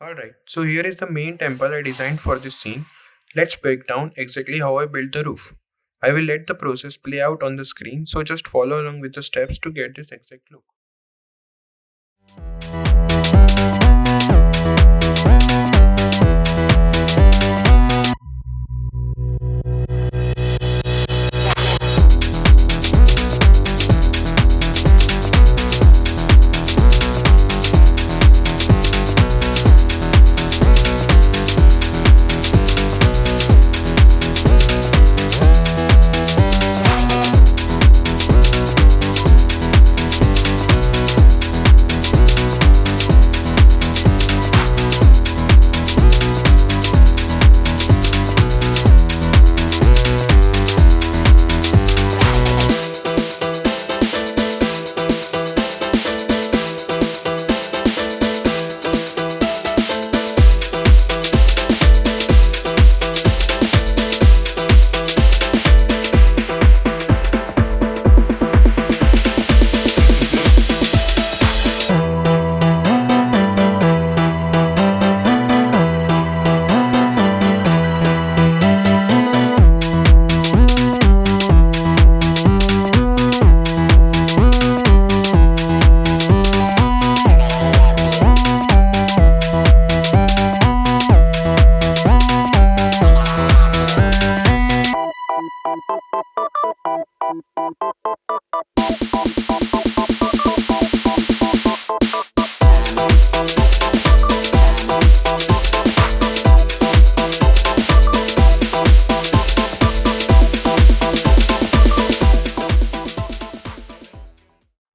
Alright, so here is the main temple I designed for this scene. Let's break down exactly how I built the roof. I will let the process play out on the screen, so just follow along with the steps to get this exact look.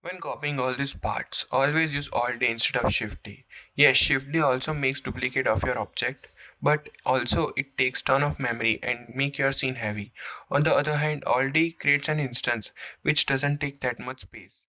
When copying all these parts, always use Alt D instead of Shift D. Yes, Shift D also makes duplicate of your object, but also it takes ton of memory and make your scene heavy. On the other hand, Alt D creates an instance which doesn't take that much space.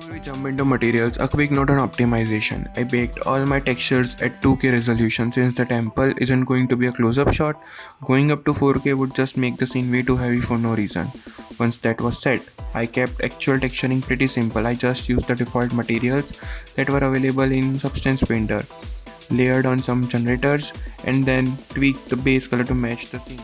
Before we jump into materials, a quick note on optimization. I baked all my textures at 2K resolution since the temple isn't going to be a close-up shot. Going up to 4K would just make the scene way too heavy for no reason. Once that was set, I kept actual texturing pretty simple. I just used the default materials that were available in Substance Painter, layered on some generators, and then tweaked the base color to match the scene.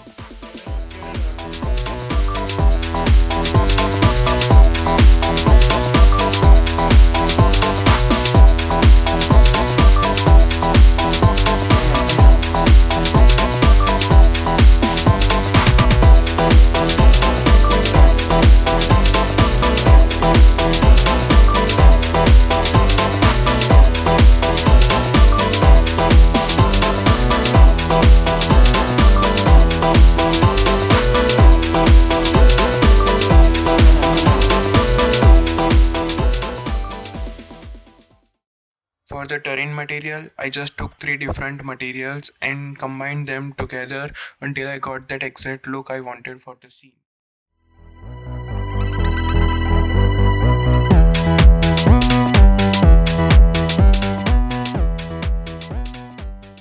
For the terrain material, I just took three different materials and combined them together until I got that exact look I wanted for the scene.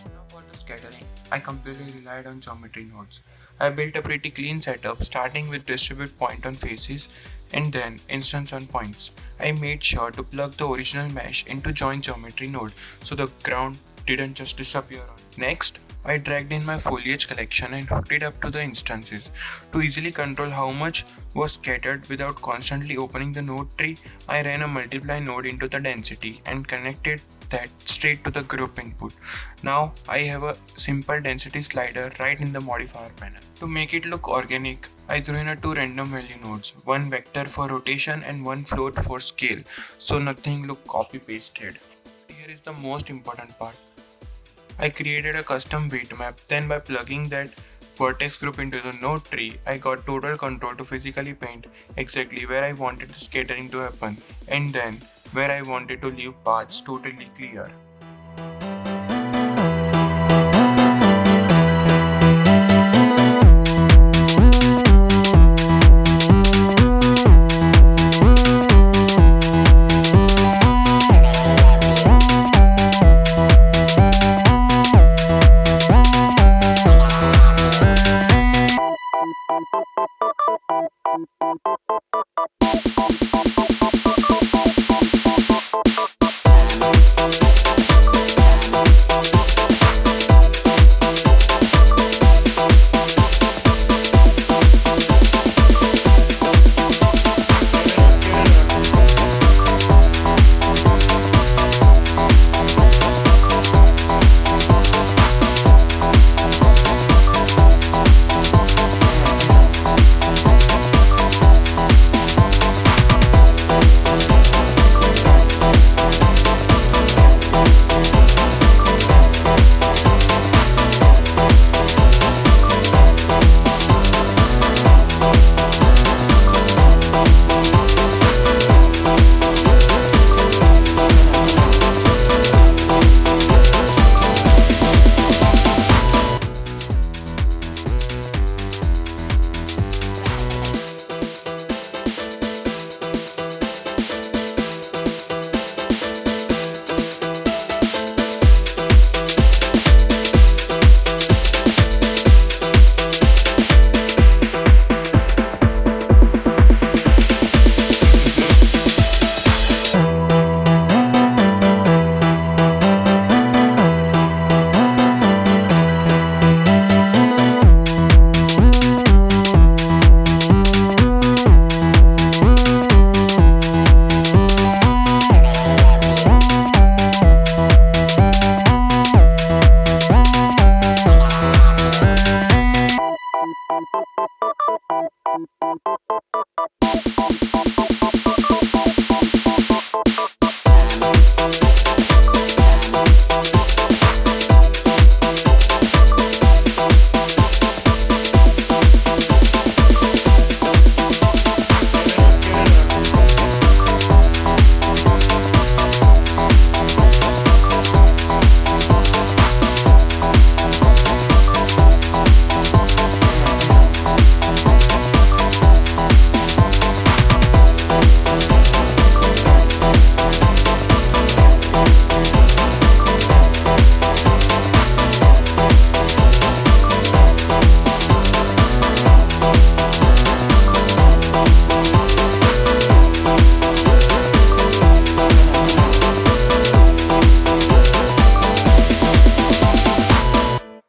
Now for the scattering, I completely relied on geometry nodes. I built a pretty clean setup starting with distribute point on faces and then instance on points. I made sure to plug the original mesh into join geometry node so the ground didn't just disappear on. Next, I dragged in my foliage collection and hooked it up to the instances. To easily control how much was scattered without constantly opening the node tree, I ran a multiply node into the density and connected that straight to the group input. Now I have a simple density slider right in the modifier panel. To make it look organic, I threw in a two random value nodes, one vector for rotation and one float for scale, so nothing look copy pasted. Here is the most important part. I created a custom weight map, then by plugging that vertex group into the node tree, I got total control to physically paint exactly where I wanted the scattering to happen and then where I wanted to leave paths totally clear.